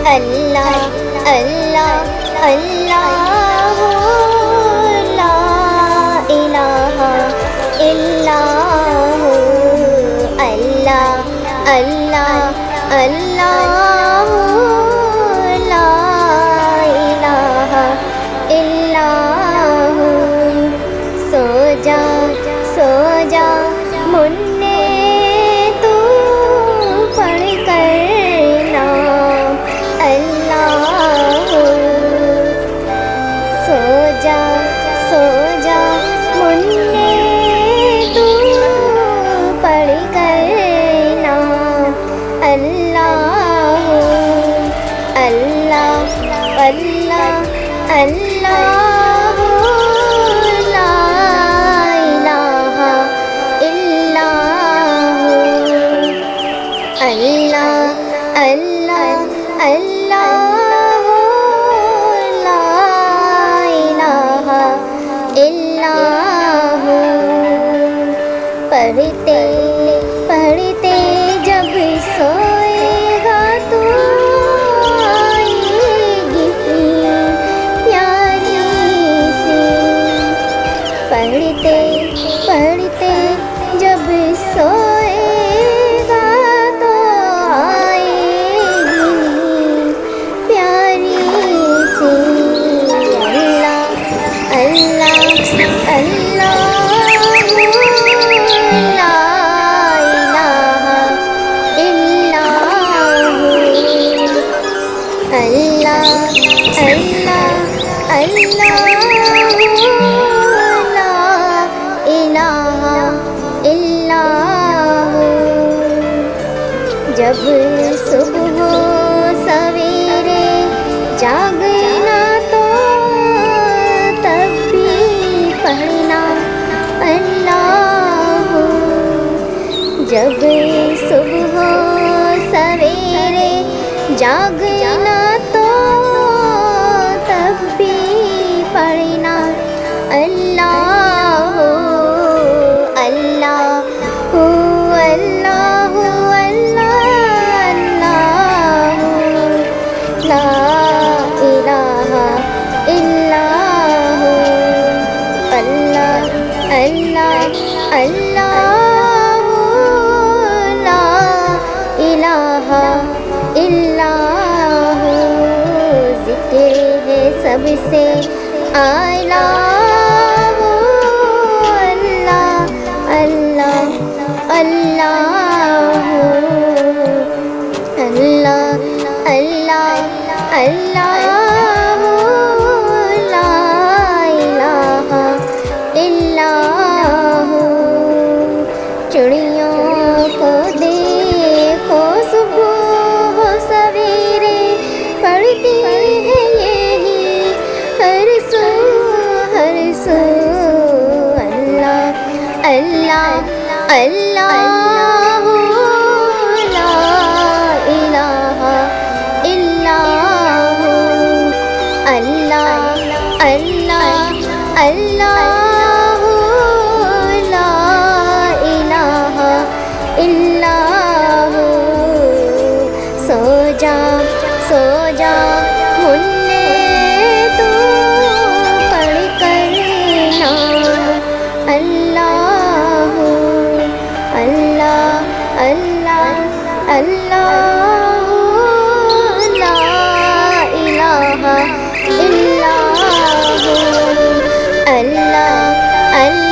اللہ اللہ اللہ لا الہ الا ہو، اللہ اللہ اللہ لا الہ الا ہو۔ سو جا مننے تو پڑھ کر نام اللہ ہو۔ سو جا مننے تو پڑھ کر نام اللہ ہو۔ اللہ اللہ اللہ لا الہ الا ہو، اللہ اللہ اللہ لا الہ الا ہو۔ پڑھتے پڑھتے جب سوئے گا تو آئے گی پیاری سی، پڑھتے پڑھتے جب سوئے گا تو آئے گی پیاری سی۔ اللہ اللہ اللہ لا الہ الا ہو، اللہ اللہ اللہ لا الہ الا ہو۔ جب صبح سویرے جاگنا تو تب بھی پڑھنا اللہ ہو۔ جب صبح سویرے جاگنا تو تب بھی پڑھنا اللہ ہو۔ اللہ ہو اللہ اللہ اللہ لا الہ الا ہو، اللہ اللہ اللہ لا الہ الا ہو۔ ذکر ہے سب سے اعلیٰ ہو، اللہ اللہ اللہ ہو، اللہ اللہ اللہ لا الہ الا ہو۔ چڑیوں کو دیکھو صبح سویرے پڑھتی ہے یہی ہر سو اللہ اللہ اللہ لا الہ الا ہو، اللہ اللہ اللہ لا الہ الا ہو۔ سو جا مننے تو پڑھ کر نام اللہ ہو، اللہ اللہ اللہ لا الہ الا ہو، اللہ اللہ